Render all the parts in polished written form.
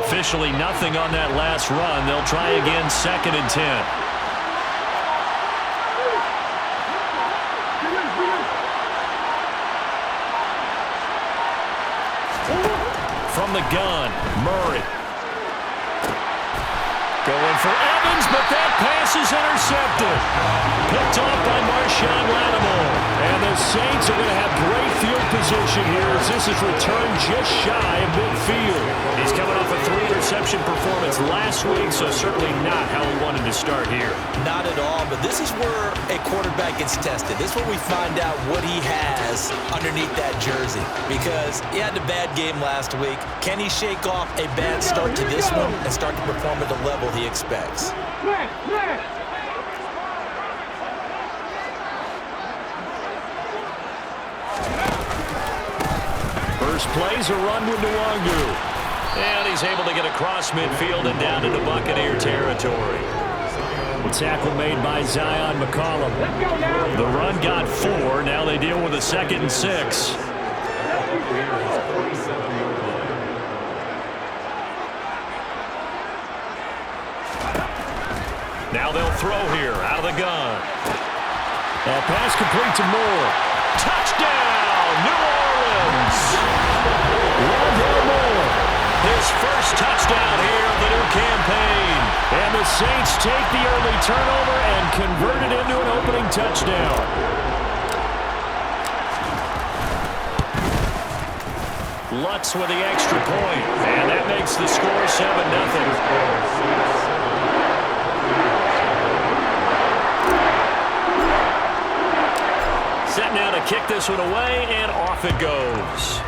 Officially nothing on that last run. They'll try again, 2nd and 10. From the gun, Murray. Going for Evans, but that pass is intercepted. Picked off by Marshawn Lattimore. And the Saints are going to have great field position here as this is returned just shy of midfield. He's coming off a 3-interception performance last week, so certainly not how he wanted to start here. Not at all, but this is where a quarterback gets tested. This is where we find out what he has underneath that jersey. Because he had a bad game last week. Can he shake off a bad start to this one and start to perform at the level he expects? First play's a run with Nwangu. And he's able to get across midfield and down into Buccaneer territory. The tackle made by Zion McCollum. The run got 4. Now they deal with a 2nd and 6. Now they'll throw here out of the gun. A pass complete to Moore. Touchdown, New Orleans. Rondale Moore, his first touchdown here of the new campaign. And the Saints take the early turnover and convert it into an opening touchdown. Lutz with the extra point, and that makes the score 7-0. Set now to kick this one away, and off it goes.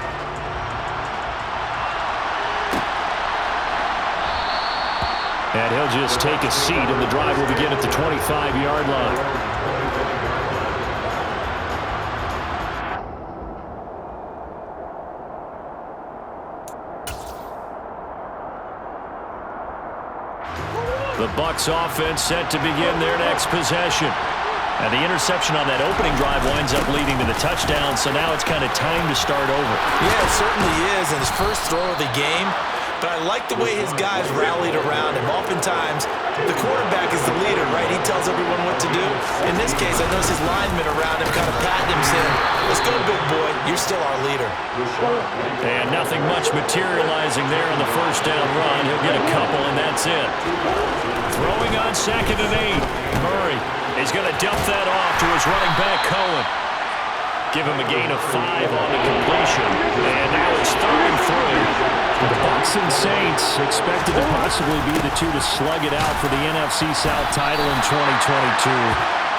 And he'll just take a seat, and the drive will begin at the 25-yard line. The Bucs offense set to begin their next possession. And the interception on that opening drive winds up leading to the touchdown, so now it's kind of time to start over. Yeah, it certainly is, and his first throw of the game. But I like the way his guys rallied around him. Oftentimes, the quarterback is the leader, right? He tells everyone what to do. In this case, I noticed his linemen around him kind of patting him, saying, "Let's go, big boy. You're still our leader." And nothing much materializing there on the first down run. He'll get a couple, and that's it. Throwing on 2nd and 8. Murray is going to dump that off to his running back, Cohen. Give him a gain of 5 on the completion. And now it's 3rd and 3. The Bucs and Saints expected to possibly be the two to slug it out for the NFC South title in 2022.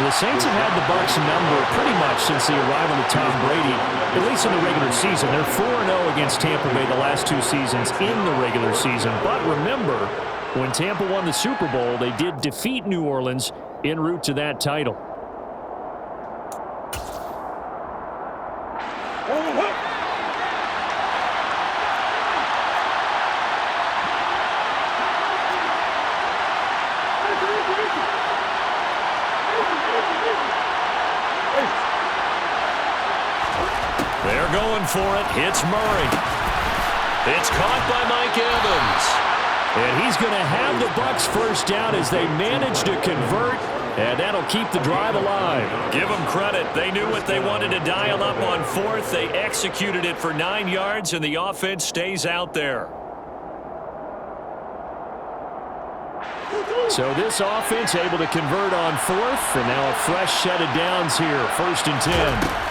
The Saints have had the Bucs number pretty much since the arrival of Tom Brady, at least in the regular season. They're 4-0 against Tampa Bay the last 2 seasons in the regular season. But remember, when Tampa won the Super Bowl, they did defeat New Orleans en route to that title. They're going for it. Hits Murray. It's caught by Mike Evans. And he's going to have the Bucs first down as they manage to convert, and that'll keep the drive alive. Give them credit. They knew what they wanted to dial up on 4th. They executed it for 9 yards, and the offense stays out there. So this offense able to convert on 4th, and now a fresh set of downs here. 1st and 10.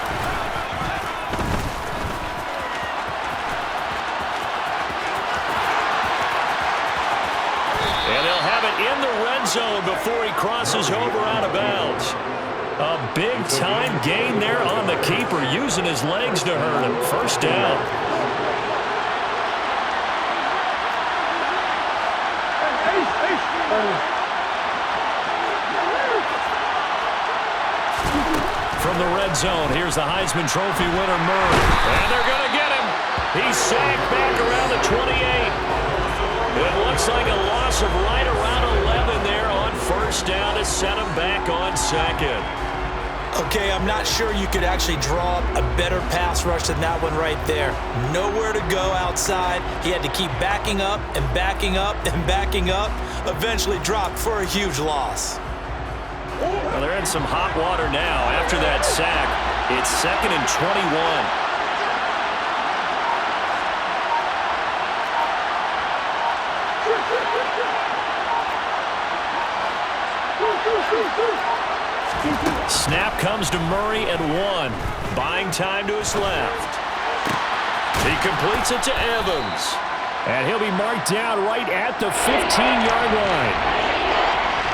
In the red zone before he crosses over out of bounds. A big-time gain there on the keeper, using his legs to hurt him. First down. From the red zone, here's the Heisman Trophy winner, Murray. And they're going to get him. He's sacked back around the 28. It looks like a loss of right around 11 there on first down to set him back on 2nd. Okay, I'm not sure you could actually draw up a better pass rush than that one right there. Nowhere to go outside. He had to keep backing up and backing up and backing up. Eventually dropped for a huge loss. Well, they're in some hot water now. After that sack, it's 2nd and 21. Snap comes to Murray at 1. Buying time to his left. He completes it to Evans. And he'll be marked down right at the 15-yard line.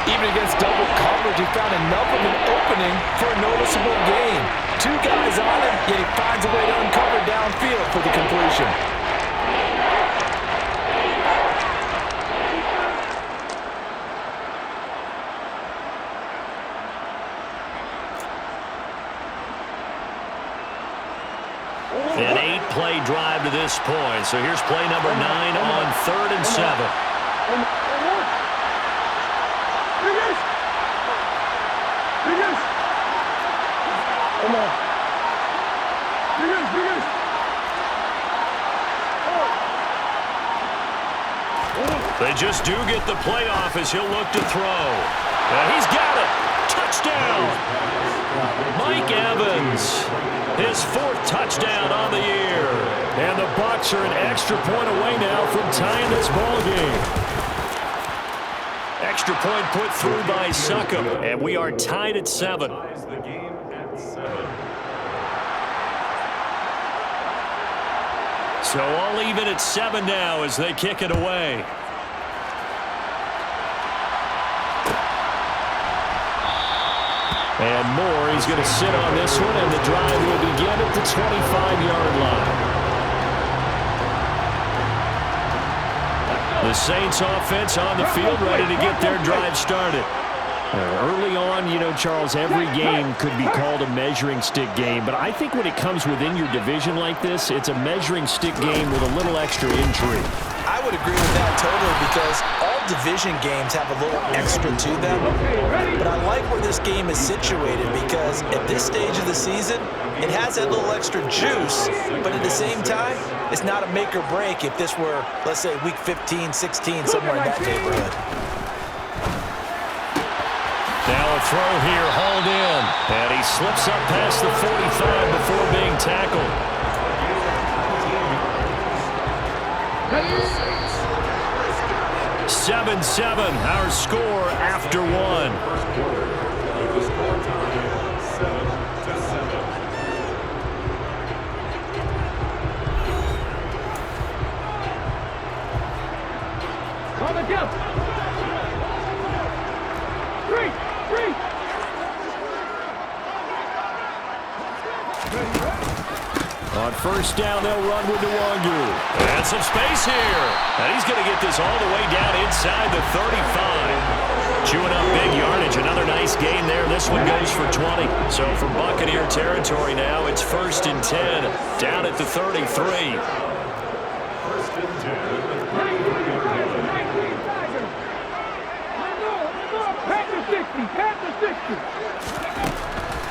Even against double coverage, he found enough of an opening for a noticeable gain. 2 guys on him, yet he finds a way to uncover downfield for the completion. An 8-play drive to this point. So here's play number 9 on 3rd and 7. They just do get the playoff as he'll look to throw. And he's got it. Touchdown. Mike Evans. His 4th touchdown on the year. And the Bucs are an extra point away now from tying this ball game. Extra point put through by Succop. And we are tied at 7. So all even at 7 now as they kick it away. And Moore, he's going to sit on this one, and the drive will begin at the 25-yard line. The Saints offense on the field, ready to get their drive started. Early on, you know, Charles, every game could be called a measuring stick game, but I think when it comes within your division like this, it's a measuring stick game with a little extra intrigue. I would agree with that totally because all division games have a little extra to them. But I like where this game is situated because at this stage of the season, it has that little extra juice, but at the same time, it's not a make or break if this were, let's say, week 15, 16, somewhere in that neighborhood. Now a throw here, hauled in, and he slips up past the 45 before being tackled. 7-7, our score after 1. On the jump. 3. On first down, they'll run with Nwangu. And some space here. And he's going to get this all the way down inside the 35. Chewing up big yardage. Another nice gain there. This one goes for 20. So for Buccaneer territory now, it's 1st and 10. Down at the 33.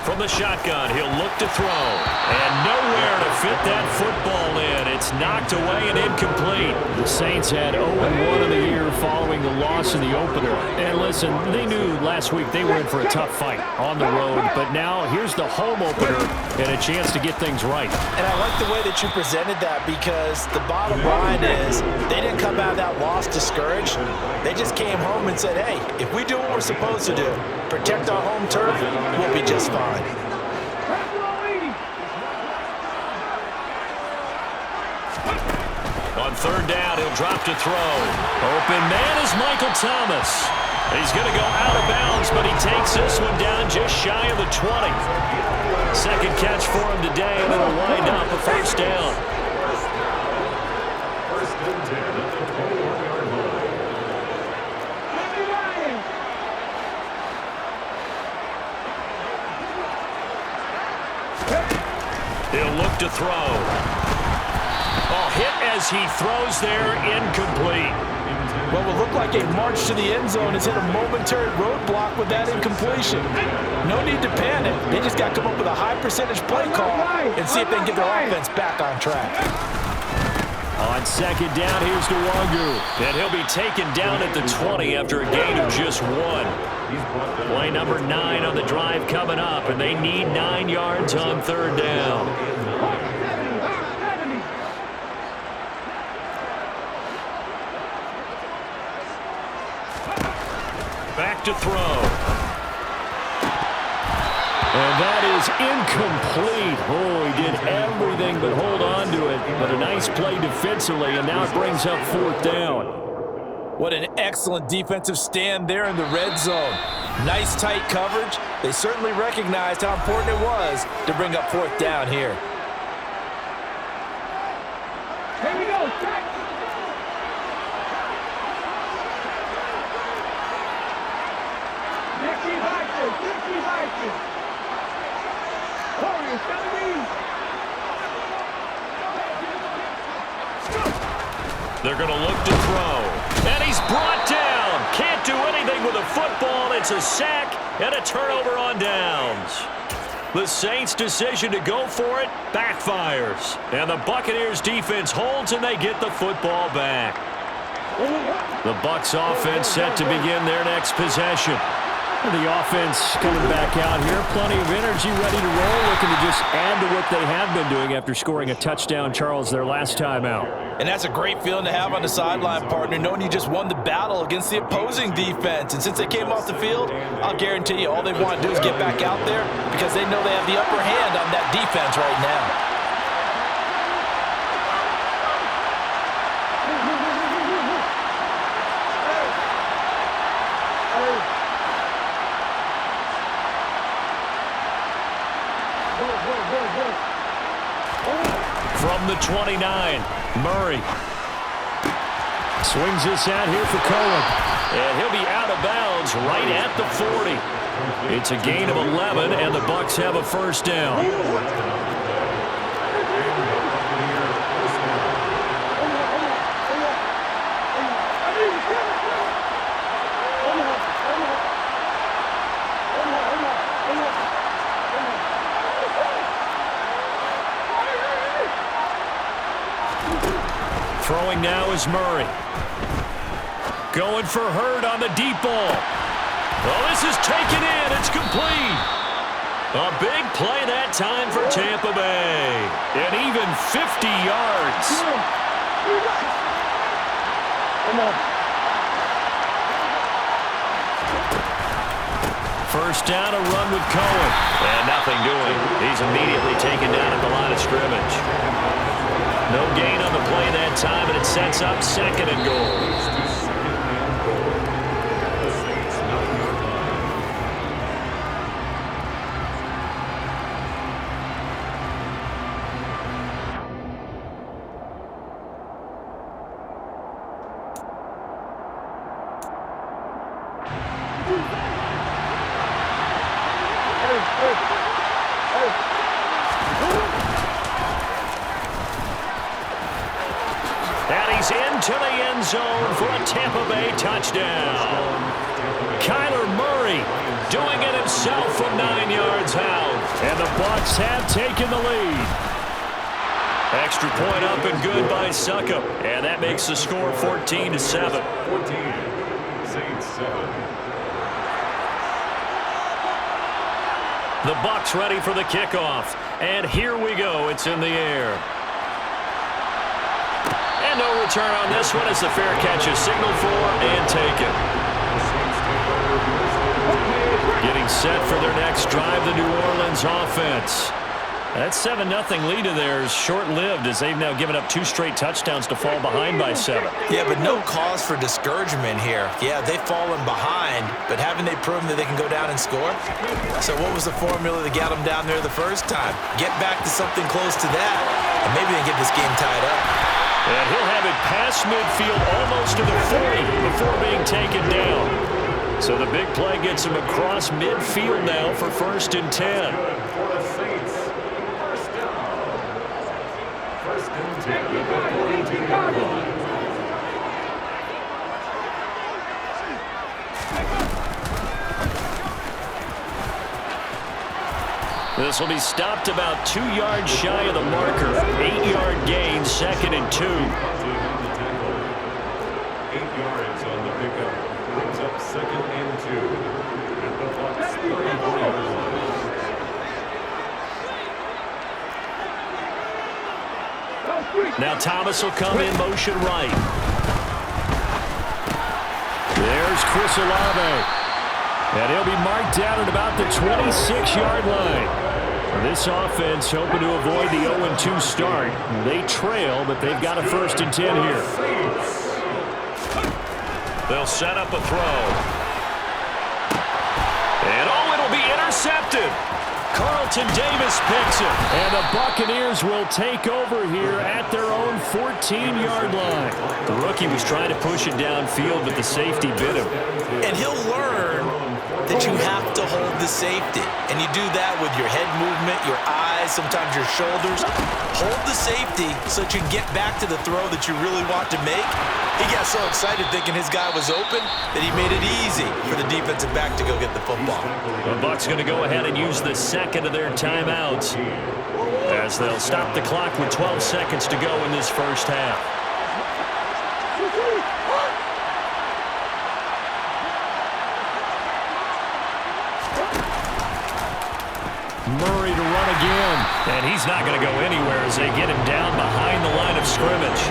From the shotgun, he'll look to throw. And nowhere to fit that football in. It's knocked away and incomplete. The Saints had 0-1 in the year following the loss in the opener. And listen, they knew last week they were in for a tough fight on the road. But now here's the home opener and a chance to get things right. And I like the way that you presented that because the bottom line is they didn't come out of that loss discouraged. They just came home and said, hey, if we do what we're supposed to do, protect our home turf, we'll be just fine. On third down, he'll drop to throw. Open man is Michael Thomas. He's going to go out of bounds, but he takes this one down just shy of the 20. Second catch for him today, and it'll wind up a first down. He'll look to throw. Oh, hit as he throws there, incomplete. What would look like a march to the end zone has hit a momentary roadblock with that incompletion. No need to panic. They just got to come up with a high percentage play call and see if they can get their offense back on track. On second down, here's Nwangu. And he'll be taken down at the 20 after a gain of just 1. Play number 9 on the drive coming up, and they need 9 yards on third down. Back to throw. And that is incomplete. Oh, he did everything but hold on to it. But a nice play defensively, and now it brings up fourth down. What an excellent defensive stand there in the red zone. Nice tight coverage. They certainly recognized how important it was to bring up fourth down here. Here we go. They're going to look to throw. And he's brought down. Can't do anything with a football. It's a sack and a turnover on downs. The Saints' decision to go for it backfires. And the Buccaneers' defense holds, and they get the football back. The Bucs offense set to begin their next possession. The offense coming back out here. Plenty of energy, ready to roll, looking to just add to what they have been doing after scoring a touchdown, Charles, their last time out. And that's a great feeling to have on the sideline, partner, knowing you just won the battle against the opposing defense. And since they came off the field, I'll guarantee you all they want to do is get back out there because they know they have the upper hand on that defense right now. From the 29, Murray swings this out here for Cohen. And he'll be out of bounds right at the 40. It's a gain of 11, and the Bucs have a first down. Throwing now is Murray. Going for Hurd on the deep ball. Well, this is taken in. It's complete. A big play that time for Tampa Bay. And even 50 yards. First down, a run with Cohen. And nothing doing. He's immediately taken down at the line of scrimmage. No gain on the play that time, and it sets up second and goal. And he's into the end zone for a Tampa Bay touchdown. Kyler Murray doing it himself from 9 yards out. And the Bucs have taken the lead. Extra point up and good by Succop. And that makes the score 14-7. 14, Saints 7. The Bucs ready for the kickoff. And here we go. It's in the air. And no return on this one as the fair catch is signaled for and taken. Getting set for their next drive, the New Orleans offense. That 7-0 lead of theirs short-lived as they've now given up 2 straight touchdowns to fall behind by 7. Yeah, but no cause for discouragement here. Yeah, they've fallen behind, but haven't they proven that they can go down and score? So what was the formula that got them down there the first time? Get back to something close to that, and maybe they get this game tied up. And he'll have it past midfield almost to the 40 before being taken down. So the big play gets him across midfield now for 1st and 10. This will be stopped about 2 yards shy of the marker. 8-yard gain, 2nd and 2. 8 yards on the pickup. Brings up 2nd and 2. At the Bucs 34-yard line. Now Thomas will come in motion right. There's Chris Olave. And he'll be marked down at about the 26-yard line. This offense hoping to avoid the 0-2 start. They trail, but they've got a 1st and 10 here. They'll set up a throw. And it'll be intercepted. Carlton Davis picks it. And the Buccaneers will take over here at their own 14-yard line. The rookie was trying to push it downfield, but the safety bit him. And he'll learn that you have to hold the safety. And you do that with your head movement, your eyes, sometimes your shoulders. Hold the safety so that you can get back to the throw that you really want to make. He got so excited thinking his guy was open that he made it easy for the defensive back to go get the football. The Bucs going to go ahead and use the 2nd of their timeouts as they'll stop the clock with 12 seconds to go in this first half. Murray to run again, and he's not going to go anywhere as they get him down behind the line of scrimmage.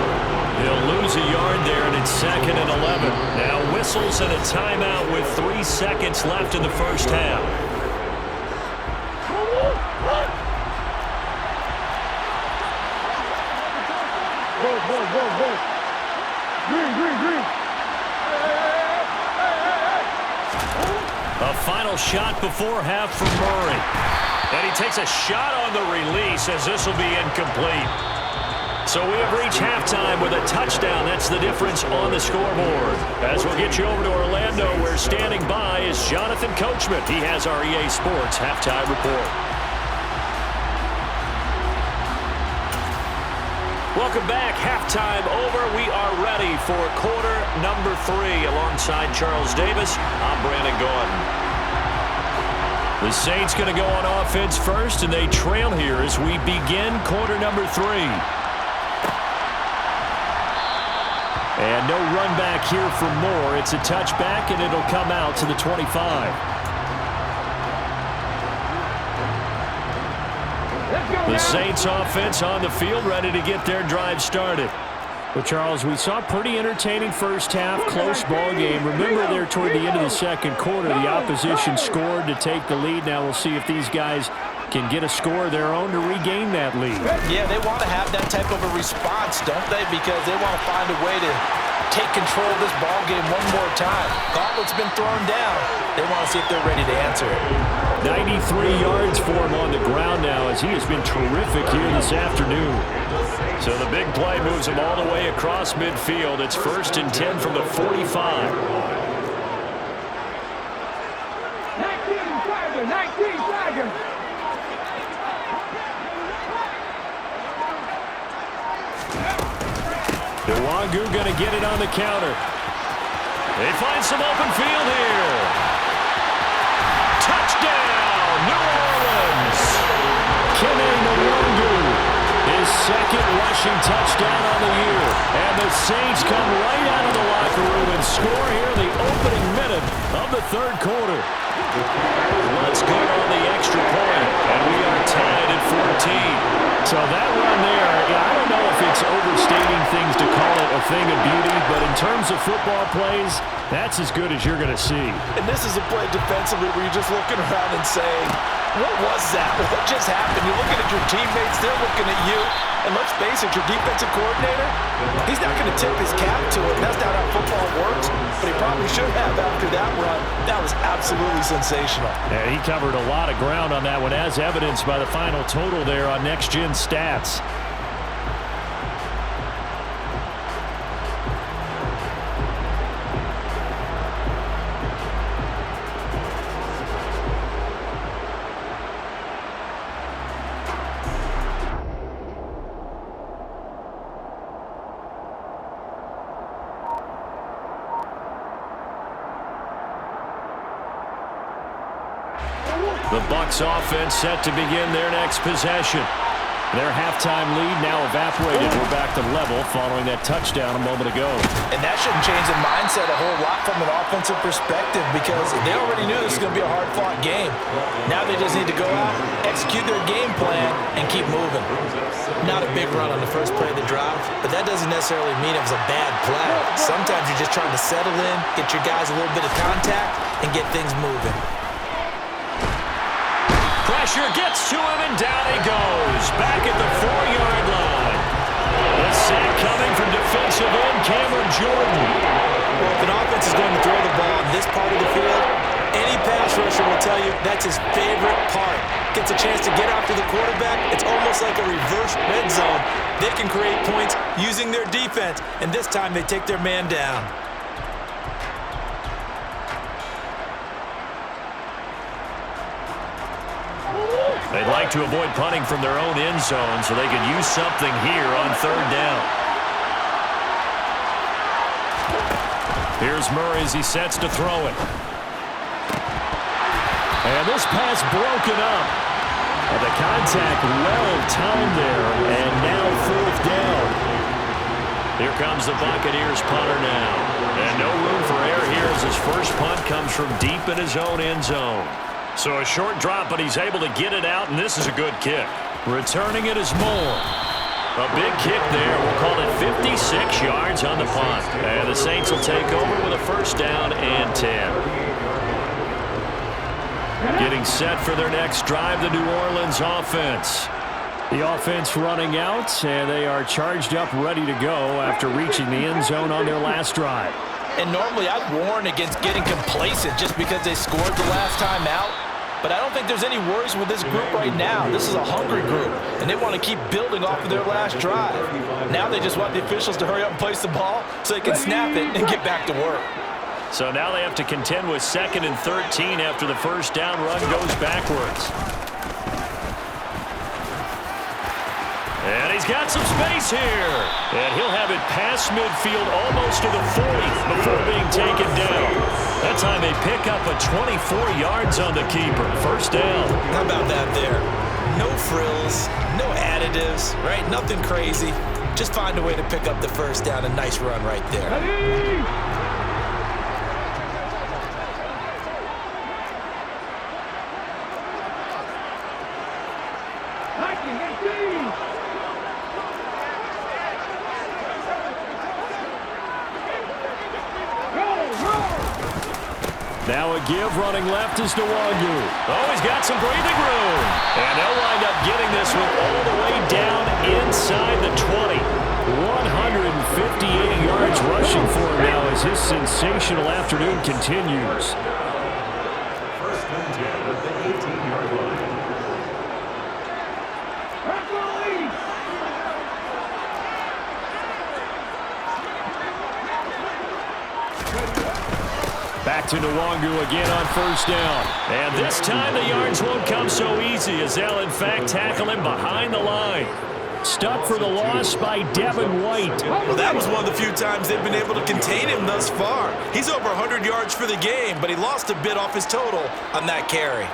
He'll lose a yard there, and it's 2nd and 11. Now whistles and a timeout with 3 seconds left in the first half. Green. A final shot before half from Murray. And he takes a shot on the release as this will be incomplete. So we have reached halftime with a touchdown. That's the difference on the scoreboard. As we'll get you over to Orlando, where standing by is Jonathan Coachman. He has our EA Sports halftime report. Welcome back. Halftime over. We are ready for quarter number 3. Alongside Charles Davis, I'm Brandon Gordon. The Saints going to go on offense first, and they trail here as we begin quarter number 3. And no run back here for Moore. It's a touchback, and it'll come out to the 25. The Saints offense on the field, ready to get their drive started. But, Charles, we saw a pretty entertaining first half, close ball game. Remember there toward the end of the second quarter, the opposition scored to take the lead. Now we'll see if these guys can get a score of their own to regain that lead. Yeah, they want to have that type of a response, don't they? Because they want to find a way to take control of this ball game one more time. Gauntlet's been thrown down. They want to see if they're ready to answer it. 93 yards for him on the ground now as he has been terrific here this afternoon. So the big play moves him all the way across midfield. It's 1st and 10 from the 45. 19 Tigers. Nwangu going to get it on the counter. They find some open field here. Touchdown, New Orleans. Kene Nwangu, his 2nd rushing touchdown on the year. And the Saints come right out of the locker room and score here in the opening minute of the 3rd quarter. Let's go on the extra point, and we are tied at 14. So that run there, I don't know if it's overstating things to call it a thing of beauty, but in terms of football plays, that's as good as you're going to see. And this is a play defensively where you're just looking around and saying, what was that? What just happened? You're looking at your teammates, they're looking at you. And let's face it, your defensive coordinator, he's not going to tip his cap to it. That's not how football works, but he probably should have after that run. That was absolutely sensational. And he covered a lot of ground on that one, as evidenced by the final total there on Next Gen Stats. The Bucs offense set to begin their next possession. Their halftime lead now evaporated. We're back to level following that touchdown a moment ago. And that shouldn't change the mindset a whole lot from an offensive perspective because they already knew this was going to be a hard-fought game. Now they just need to go out, execute their game plan, and keep moving. Not a big run on the first play of the drive, but that doesn't necessarily mean it was a bad play. Sometimes you're just trying to settle in, get your guys a little bit of contact, and get things moving. Pressure gets to him, and down he goes. Back at the 4-yard line. The sack coming from defensive end Cameron Jordan. Well, if an offense is going to throw the ball on this part of the field, any pass rusher will tell you that's his favorite part. Gets a chance to get after the quarterback. It's almost like a reverse red zone. They can create points using their defense, and this time they take their man down. They'd like to avoid punting from their own end zone so they could use something here on third down. Here's Murray as he sets to throw it. And this pass broken up. The contact well timed there, and now fourth down. Here comes the Buccaneers punter now. And no room for error here as his first punt comes from deep in his own end zone. So a short drop, but he's able to get it out, and this is a good kick. Returning it is Moore. A big kick there. We'll call it 56 yards on the punt. And the Saints will take over with a first down and 10. Getting set for their next drive, the New Orleans offense. The offense running out, and they are charged up, ready to go after reaching the end zone on their last drive. And normally I'd warn against getting complacent just because they scored the last time out. But I don't think there's any worries with this group right now. This is a hungry group, and they want to keep building off of their last drive. Now they just want the officials to hurry up and place the ball so they can snap it and get back to work. So now they have to contend with 2nd and 13 after the first down run goes backwards. And he's got some space here. And he'll have it past midfield almost to the 40 before being taken down. That time they pick up a 24 yards on the keeper. First down. How about that there? No frills, no additives, right? Nothing crazy. Just find a way to pick up the first down. A nice run right there. Now a give running left is Nwangu. Oh, he's got some breathing room. And they'll wind up getting this one all the way down inside the 20. 158 yards rushing for him now as his sensational afternoon continues. First and 10 at the 18-yard line. Back to Nwangu again on first down. And this time the yards won't come so easy as they'll in fact tackle him behind the line. Stuck for the loss by Devin White. Well, that was one of the few times they've been able to contain him thus far. He's over 100 yards for the game, but he lost a bit off his total on that carry.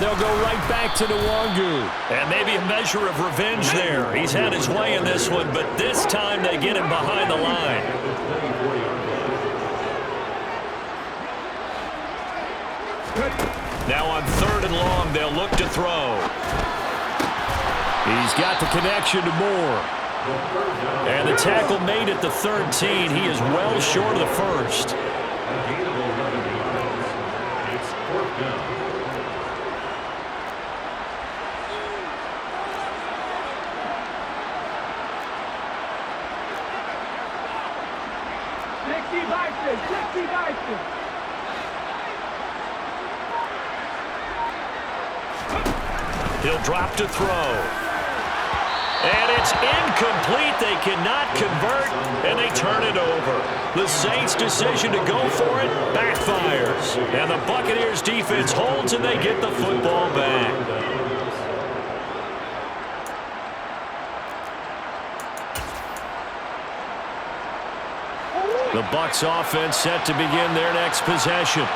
They'll go right back to Nwangu. And maybe a measure of revenge there. He's had his way in this one, but this time they get him behind the line. Now on 3rd and long, they'll look to throw. He's got the connection to Moore. And the tackle made at the 13. He is well short of the first. It's 4th down. He'll drop to throw. And it's incomplete. They cannot convert, and they turn it over. The Saints' decision to go for it backfires. And the Buccaneers' defense holds, and they get the football back. The Bucs offense set to begin their next possession.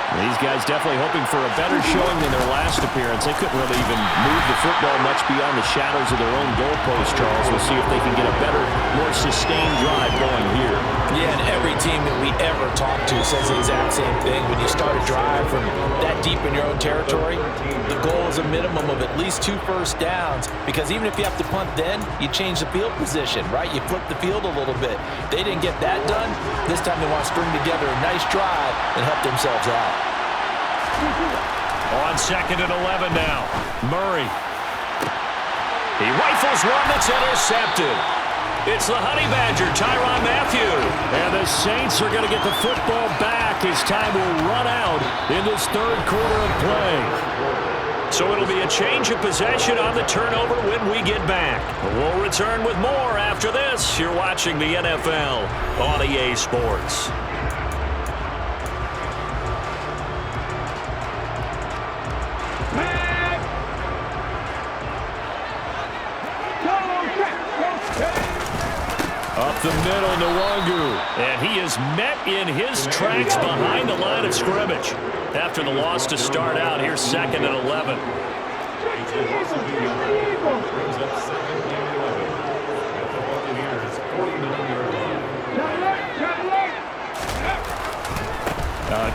These guys definitely hoping for a better showing than their last appearance. They couldn't really even move the football much beyond the shadows of their own goalpost, Charles. We'll see if they can get a better, more sustained drive going here. Yeah, and every team that we ever talk to says the exact same thing. When you start a drive from that deep in your own territory, the goal is a minimum of at least 2 first downs, because even if you have to punt then, you change the field position, right? You flip the field a little bit. They didn't get that done. This time they want to string together a nice drive and help themselves out. On 2nd and 11 now. Murray. He rifles one that's intercepted. It's the Honey Badger, Tyrann Mathieu. And the Saints are going to get the football back as time will run out in this 3rd quarter of play. So it'll be a change of possession on the turnover when we get back. We'll return with more after this. You're watching the NFL on EA Sports. Up the middle, Nwangu. And he is met in his tracks behind the line of scrimmage. After the loss to start out, here's 2nd and 11.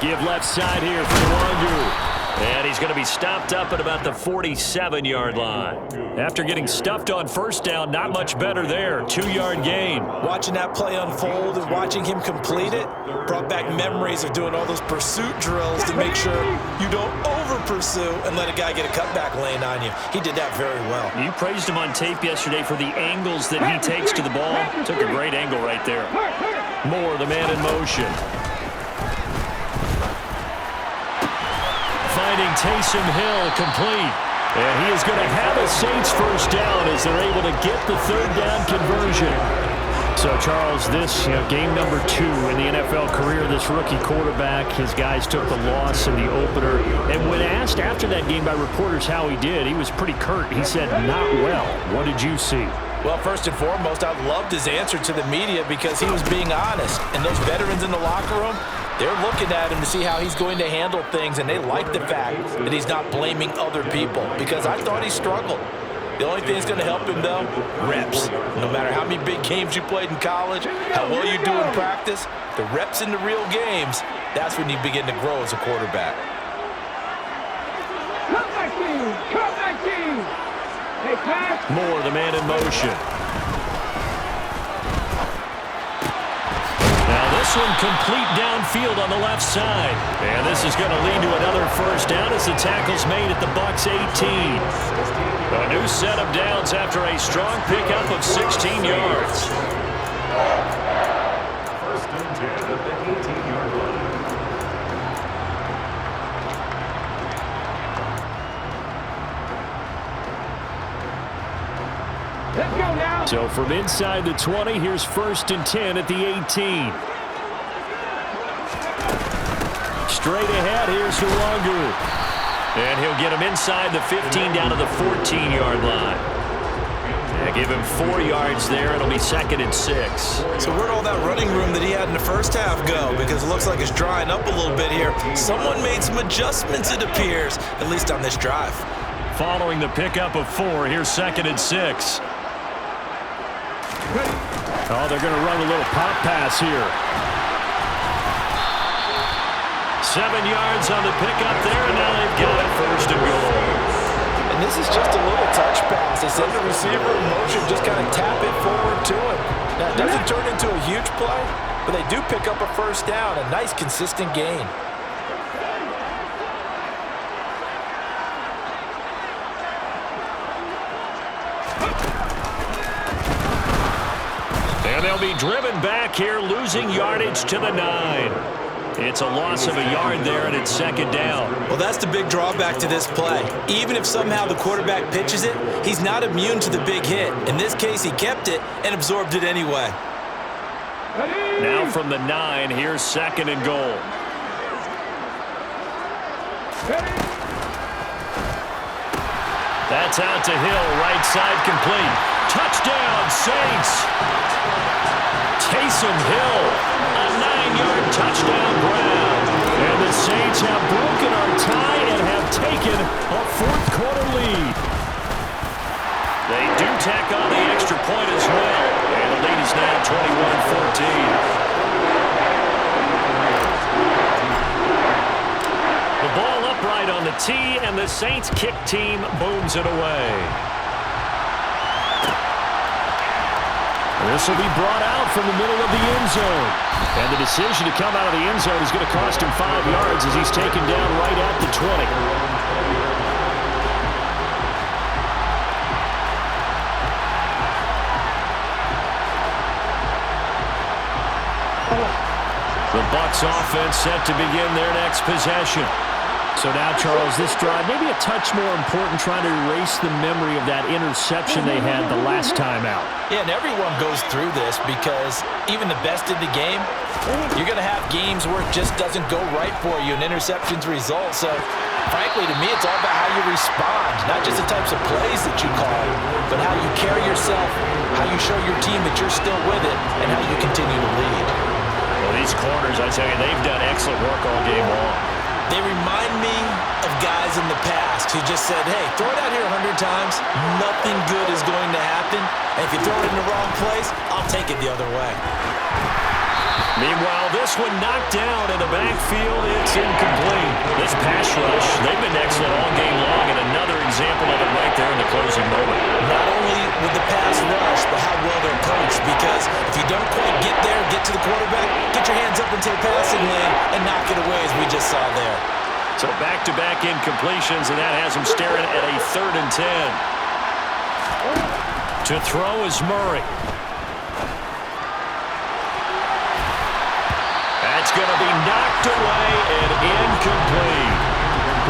Give left side here for Nwangu. And he's going to be stopped up at about the 47-yard line. After getting stuffed on 1st down, not much better there. 2-yard gain. Watching that play unfold and watching him complete it brought back memories of doing all those pursuit drills to make sure you don't over-pursue and let a guy get a cutback lane on you. He did that very well. You praised him on tape yesterday for the angles that he takes to the ball. Took a great angle right there. Moore, the man in motion. Finding Taysom Hill complete. And he is going to have a Saints 1st down as they're able to get the 3rd down conversion. So, Charles, this game number 2 in the NFL career, this rookie quarterback, his guys took the loss in the opener. And when asked after that game by reporters how he did, he was pretty curt. He said, not well. What did you see? Well, first and foremost, I loved his answer to the media because he was being honest. And those veterans in the locker room, they're looking at him to see how he's going to handle things, and they like the fact that he's not blaming other people, because I thought he struggled. The only thing that's going to help him, though, reps. No matter how many big games you played in college, how well you do in practice, the reps in the real games, that's when you begin to grow as a quarterback. Moore, the man in motion. Now this one complete downfield on the left side. And this is going to lead to another 1st down as the tackle's made at the Bucs 18. A new set of downs after a strong pickup of 16 yards. 1st and 10 at the 18-yard line. Let's go now. So from inside the 20, here's 1st and 10 at the 18. Straight ahead, here's Nwangu. And he'll get him inside the 15 down to the 14-yard line. And give him 4 yards there. It'll be 2nd and 6. So where'd all that running room that he had in the 1st half go? Because it looks like it's drying up a little bit here. Someone made some adjustments, it appears, at least on this drive. Following the pickup of 4, here's 2nd and 6. Oh, they're going to run a little pop pass here. 7 yards on the pickup there, and now they've got it 1st and goal. And this is just a little touch pass. They send the receiver in motion, just kind of tap it forward to him. Now, it doesn't turn into a huge play, but they do pick up a 1st down, a nice, consistent gain. And they'll be driven back here, losing yardage to the 9. It's a loss of a yard there, and it's second down. Well, that's the big drawback to this play. Even if somehow the quarterback pitches it, he's not immune to the big hit. In this case, he kept it and absorbed it anyway. Now from the 9, here's second and goal. That's out to Hill, right side complete. Touchdown, Saints! Taysom Hill, a 9-yard touchdown grab. And the Saints have broken our tie and have taken a fourth-quarter lead. They do tack on the extra point as well. And the lead is now 21-14. The ball upright on the tee, and the Saints kick team booms it away. This will be brought out from the middle of the end zone. And the decision to come out of the end zone is going to cost him 5 yards as he's taken down right at the 20. The Bucs offense set to begin their next possession. So now, Charles, this drive may be a touch more important, trying to erase the memory of that interception they had the last time out. Yeah, and everyone goes through this because even the best in the game, you're going to have games where it just doesn't go right for you and interceptions result. So, frankly, to me, it's all about how you respond, not just the types of plays that you call, but how you carry yourself, how you show your team that you're still with it, and how you continue to lead. Well, these corners, I tell you, they've done excellent work all game long. They remind me of guys in the past who just said, hey, throw it out here 100 times, nothing good is going to happen. And if you throw it in the wrong place, I'll take it the other way. Meanwhile, this one knocked down in the backfield. It's incomplete. This pass rush, they've been excellent all game long, and another example of it right there in the closing moment. Not only with the pass rush, but how well they're coached, because if you don't quite get there, get to the quarterback, get your hands up into the passing lane and knock it away, as we just saw there. So back-to-back incompletions, and that has him staring at a 3rd and 10. To throw is Murray. That's going to be knocked away and incomplete.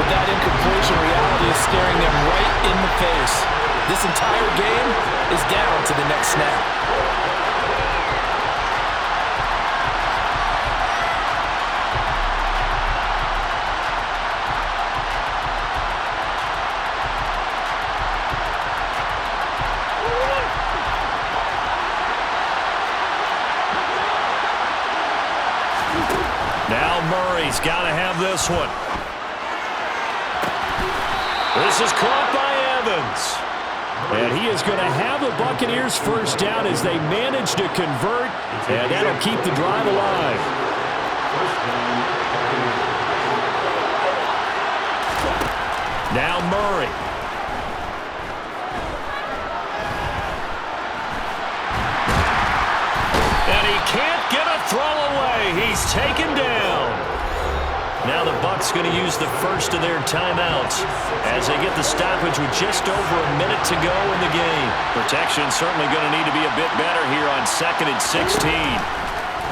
With that incompletion, reality is staring them right in the face. This entire game is down to the next snap. Now Murray's got to have this one. This is caught by Evans. And he is going to have the Buccaneers first down as they manage to convert, and that'll keep the drive alive. Now Murray. And he can't get a throw away. He's taken down. Now the Bucs going to use the first of their timeouts as they get the stoppage with just over a minute to go in the game. Protection certainly going to need to be a bit better here on 2nd and 16.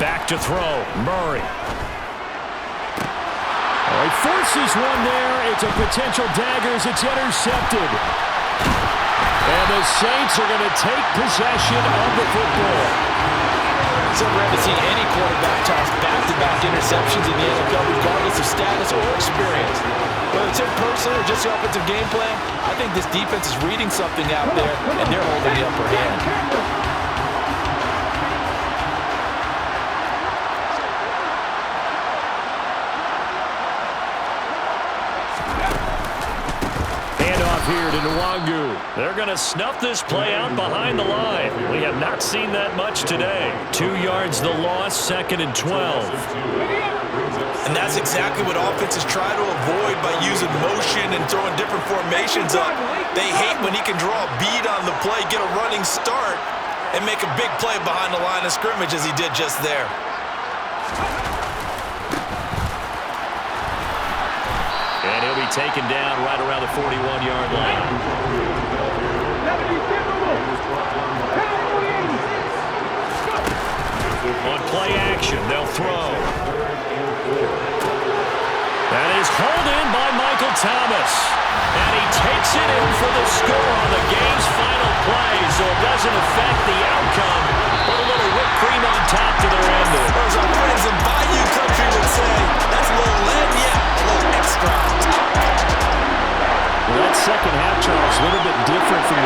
Back to throw, Murray. Oh, he forces one there. It's a potential dagger as it's intercepted. And the Saints are going to take possession of the football. So rare to see any quarterback toss back-to-back interceptions in the NFL, regardless of status or experience. Whether it's in person or just the offensive game plan, I think this defense is reading something out there, and they're holding the upper hand. Here to Nwangu. They're going to snuff this play out behind the line. We have not seen that much today. 2 yards the loss, 2nd and 12. And that's exactly what offenses try to avoid by using motion and throwing different formations up. They hate when he can draw a bead on the play, get a running start, and make a big play behind the line of scrimmage as he did just there. And he'll be taken down right around the 41-yard line. On play action, they'll throw. Pulled in by Michael Thomas. And he takes it in for the score on the game's final play, so it doesn't affect the outcome. But a little whipped cream on top to their ending. Or as our friends in Bayou Country would say, that's a little lagniappe, a little extra on top. Well, that second half, Charles, a little bit different from the